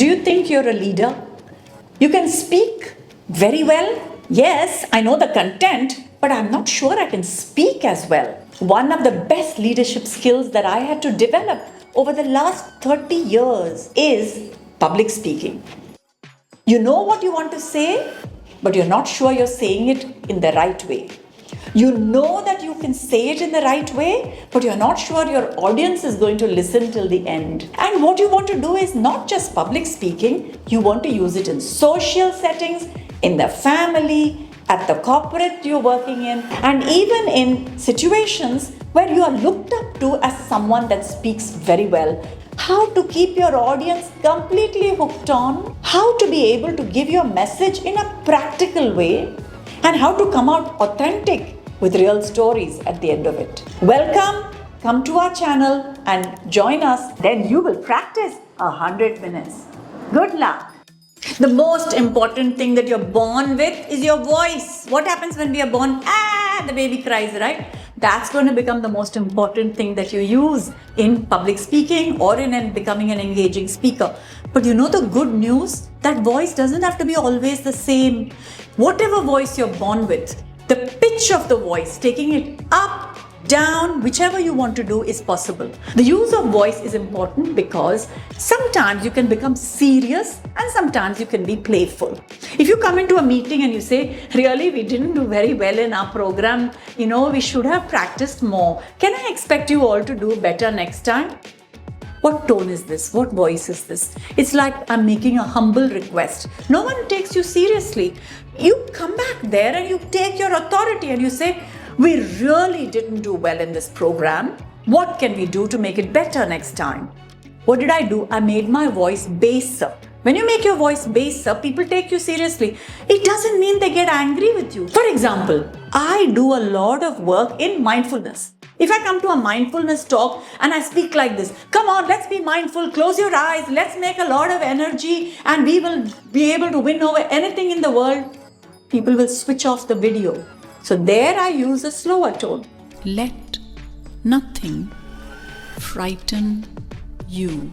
Do you think you're a leader? You can speak very well. Yes, I know the content, but I'm not sure I can speak as well. One of the best leadership skills that I had to develop over the last 30 years is public speaking. You know what you want to say, but you're not sure you're saying it in the right way. You know that you can say it in the right way, but you're not sure your audience is going to listen till the end. And what you want to do is not just public speaking, you want to use it in social settings, in the family, at the corporate you're working in, and even in situations where you are looked up to as someone that speaks very well. How to keep your audience completely hooked on, how to be able to give your message in a practical way, and how to come out authentic with real stories at the end of it. Welcome, come to our channel and join us. Then you will practice 100 minutes. Good luck. The most important thing that you're born with is your voice. What happens when we are born? The baby cries, right? That's going to become the most important thing that you use in public speaking or in becoming an engaging speaker. But you know the good news? That voice doesn't have to be always the same. Whatever voice you're born with, the pitch of the voice, taking it up, down, whichever you want to do is possible. The use of voice is important because sometimes you can become serious and sometimes you can be playful. If you come into a meeting and you say, really, we didn't do very well in our program, we should have practiced more. Can I expect you all to do better next time? What tone is this? What voice is this? It's like I'm making a humble request. No one takes you seriously. You come back there and you take your authority and you say, we really didn't do well in this program. What can we do to make it better next time? What did I do? I made my voice baser. When you make your voice baser, people take you seriously. It doesn't mean they get angry with you. For example, I do a lot of work in mindfulness. If I come to a mindfulness talk and I speak like this, come on, let's be mindful, close your eyes, let's make a lot of energy and we will be able to win over anything in the world, people will switch off the video. So there I use a slower tone. Let nothing frighten you.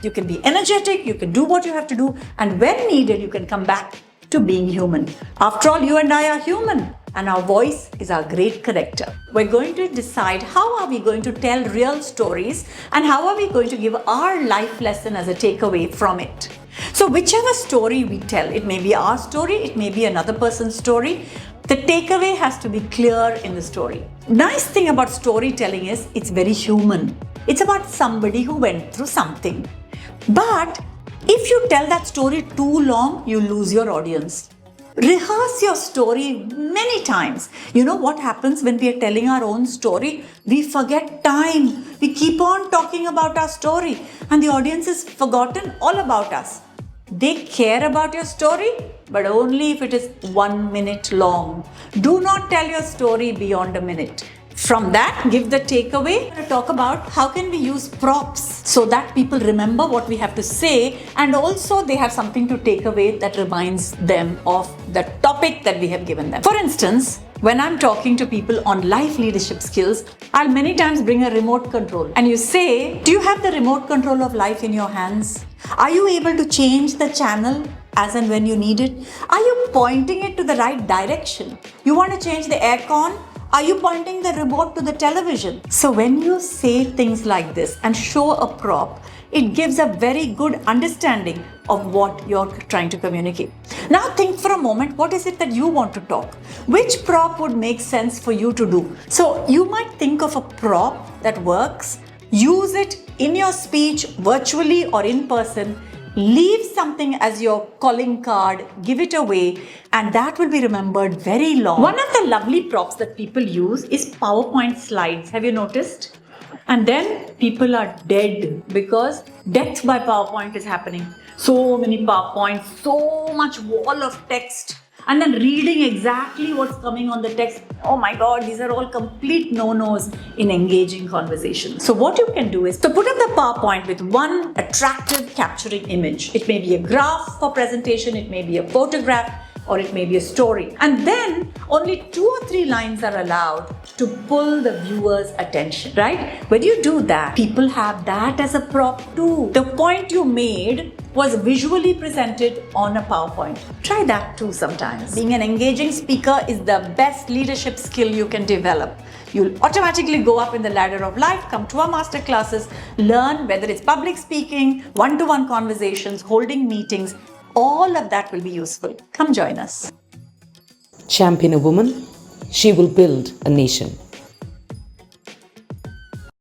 You can be energetic, you can do what you have to do, and when needed, you can come back to being human. After all, you and I are human, and our voice is our great connector. We're going to decide how are we going to tell real stories and how are we going to give our life lesson as a takeaway from it. So whichever story we tell, it may be our story, it may be another person's story, the takeaway has to be clear in the story. Nice thing about storytelling is it's very human. It's about somebody who went through something. But if you tell that story too long, you lose your audience. Rehearse your story many times. You know what happens when we are telling our own story? We forget time. We keep on talking about our story and the audience is forgotten all about us. They care about your story, but only if it is 1 minute long. Do not tell your story beyond a minute. From that, give the takeaway. We're going to talk about how can we use props so that people remember what we have to say and also they have something to take away that reminds them of the topic that we have given them. For instance, when I'm talking to people on life leadership skills, I'll many times bring a remote control. And you say, do you have the remote control of life in your hands? Are you able to change the channel as and when you need it? Are you pointing it to the right direction? You want to change the aircon? Are you pointing the remote to the television? So when you say things like this and show a prop, it gives a very good understanding of what you're trying to communicate. Now think for a moment, what is it that you want to talk? Which prop would make sense for you to do? So you might think of a prop that works, use it in your speech virtually or in person, leave something as your calling card, give it away, and that will be remembered very long. One of the lovely props that people use is PowerPoint slides. Have you noticed? And then people are dead because death by PowerPoint is happening. So many PowerPoints, so much wall of text. And then reading exactly what's coming on the text. Oh my God, these are all complete no-nos in engaging conversation. So what you can do is to put up the PowerPoint with one attractive capturing image. It may be a graph for presentation, it may be a photograph, or it may be a story. And then only 2 or 3 lines are allowed to pull the viewer's attention, right? When you do that, people have that as a prop too. The point you made was visually presented on a PowerPoint. Try that too sometimes. Being an engaging speaker is the best leadership skill you can develop. You'll automatically go up in the ladder of life, come to our master classes, learn whether it's public speaking, one-to-one conversations, holding meetings, all of that will be useful. Come join us. Champion a woman, she will build a nation.